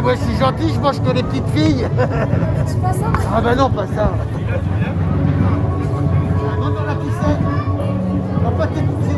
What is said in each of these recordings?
Moi je suis gentil, je mange que les petites filles. C'est pas ça. Ah bah non, pas ça. Non, dans la poussette. On va pas t'écouter.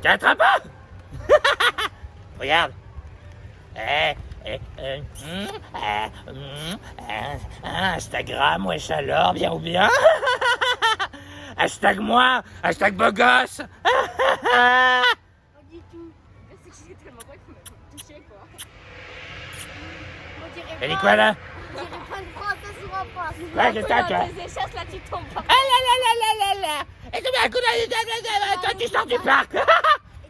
Tu attrapes pas? Regarde. Instagram, wesh alors, bien ou bien? Hashtag moi, hashtag beau gosse. Pas du tout. C'est que c'est tellement vrai qu'il m'a touché quoi. On dirait T'as dit quoi là? On dirait pas de France, ça se voit pas. Ouais, qu'est-ce que t'as, toi? Les échasses là, tu tombes pas. Ah là là là là là là. Et tu mets un coup d'œil, toi tu sors du parc. Et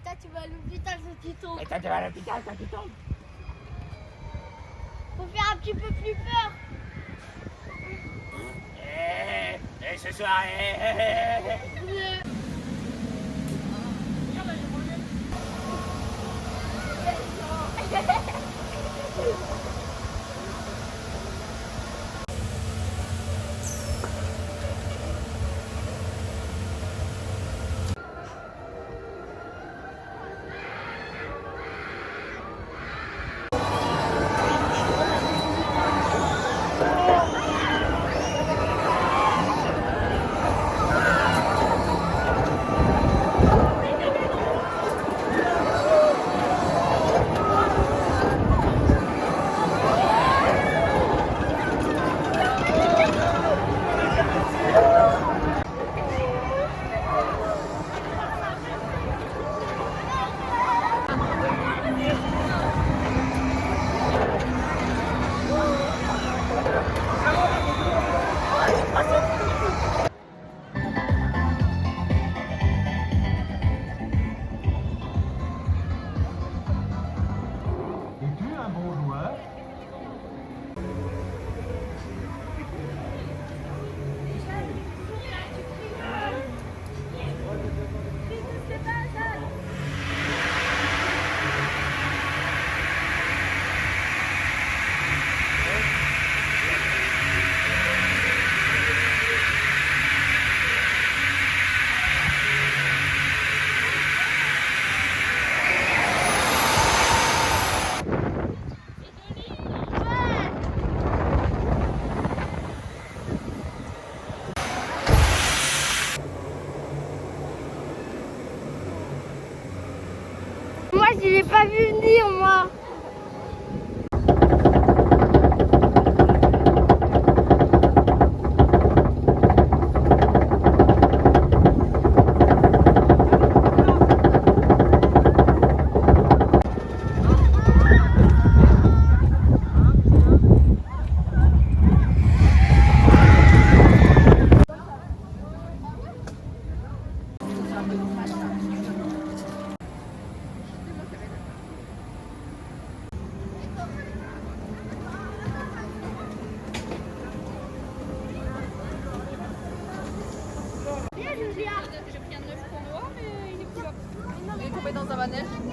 toi, tu vas à l'hôpital si tu tombes. Et toi tu vas à l'hôpital quand tu tombes. Faut faire un petit peu plus peur. Et ce soir, un manège.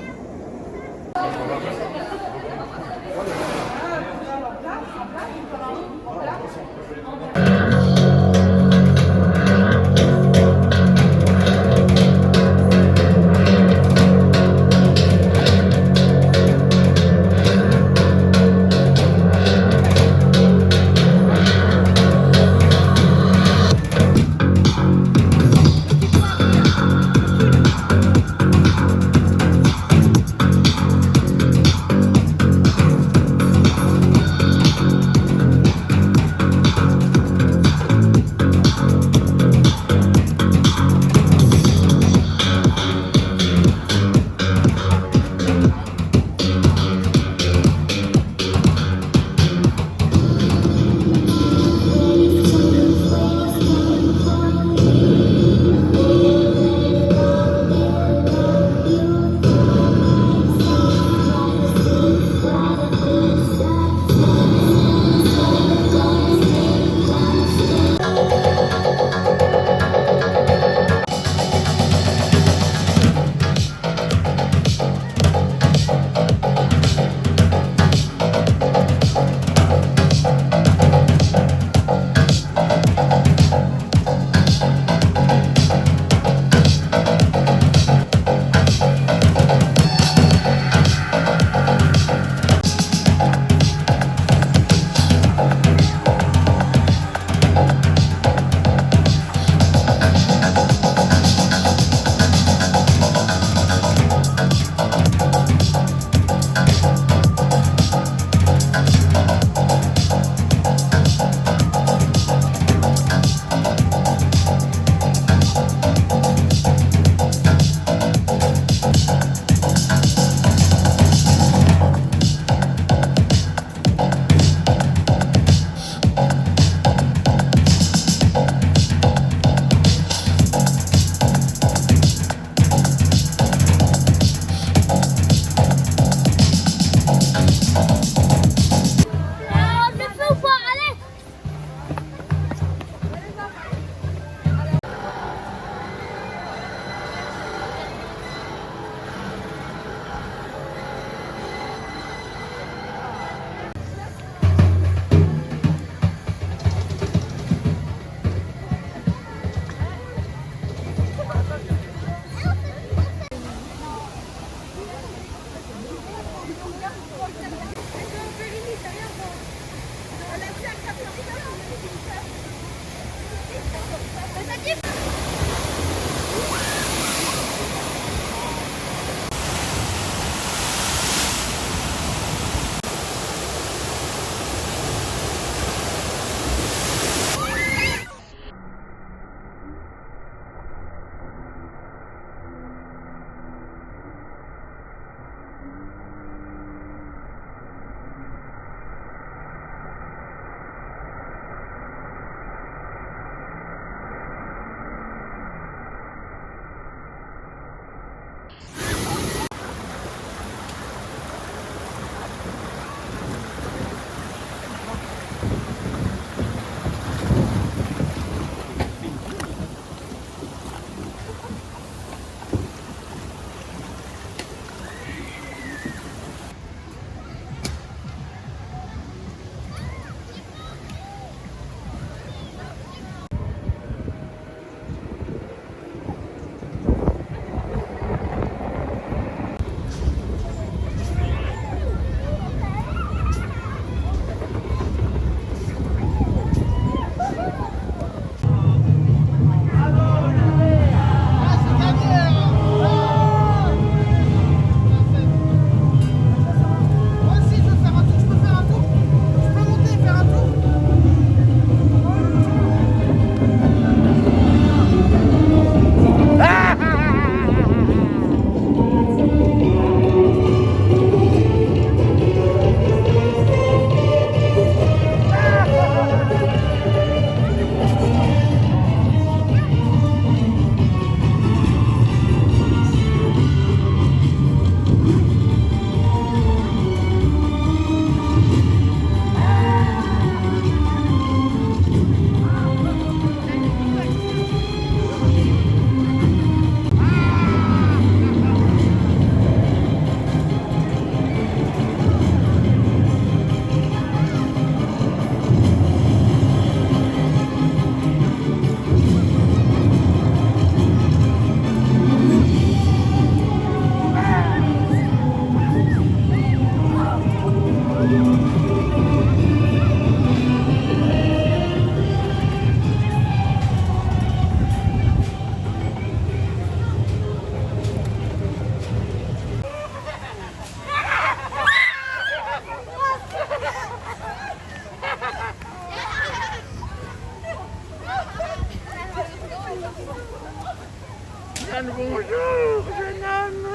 bien le bonjour, jeune homme.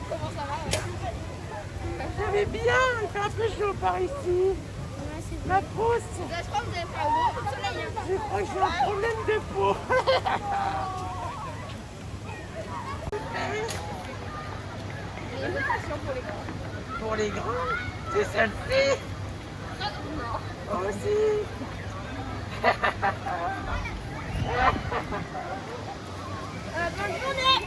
Comment ça va? Ça va bien, il fait un peu chaud par ici. Ma trousse. Je crois que vous avez fait un gros coup de soleil. Je crois que j'ai un problème de peau. Les votations pour les grands. Pour les grands, c'est celle-ci. Moi aussi. Bonne journée.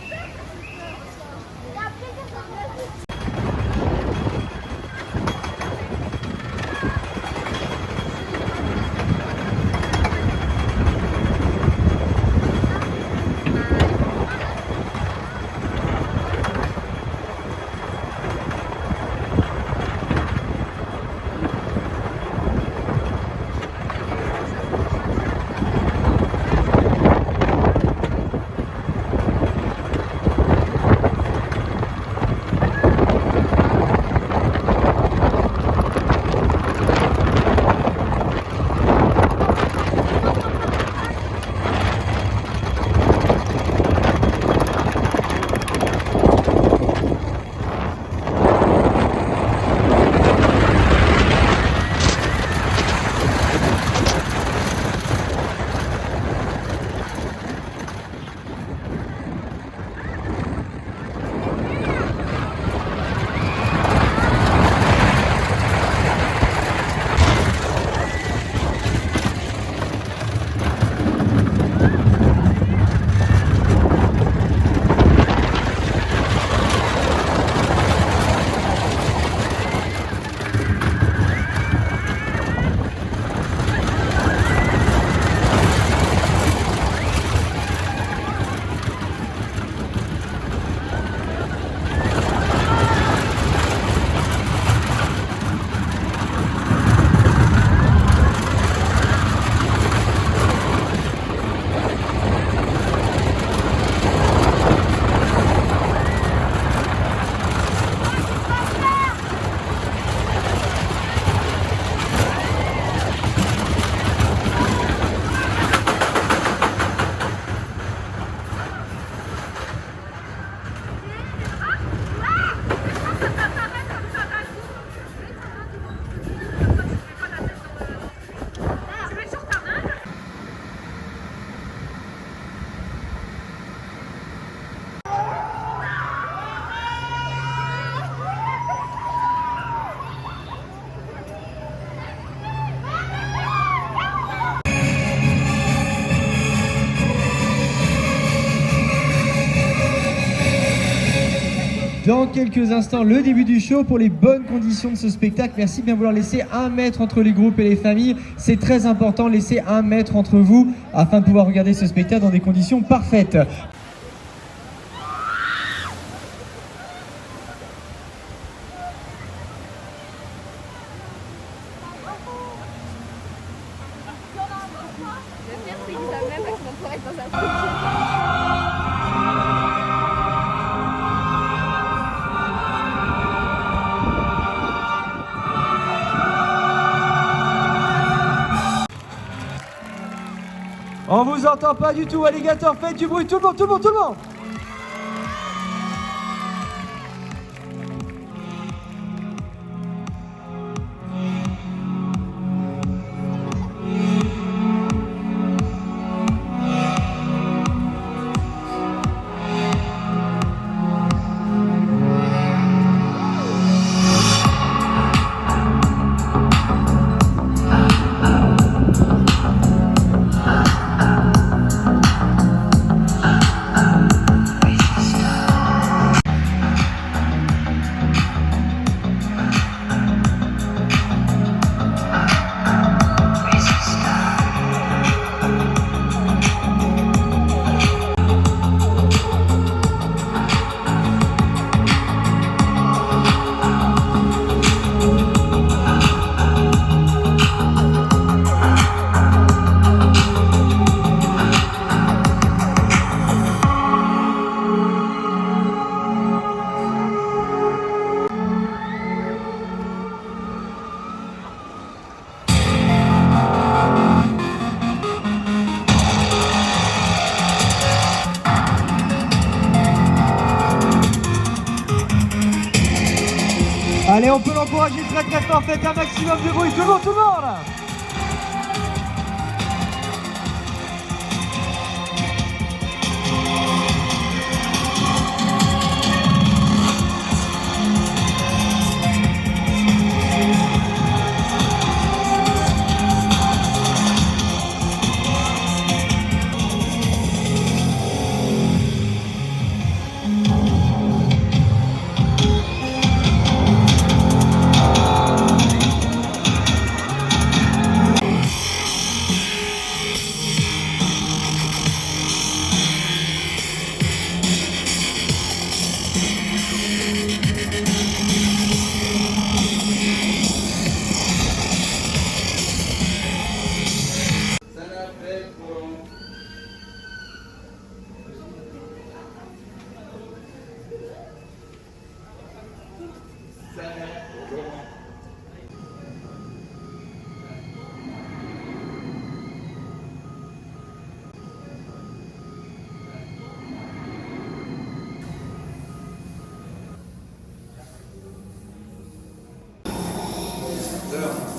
Dans quelques instants, le début du show pour les bonnes conditions de ce spectacle. Merci de bien vouloir laisser 1 mètre entre les groupes et les familles. C'est très important, laisser 1 mètre entre vous afin de pouvoir regarder ce spectacle dans des conditions parfaites. Le pire, c'est qu'ils savent même pas qu'ils vont pouvoir être dans un truc. On vous entend pas du tout, Alligator, faites du bruit, tout le monde, tout le monde, tout le monde. encourager très très fort, faites un maximum de bruit, tout le monde L'heure.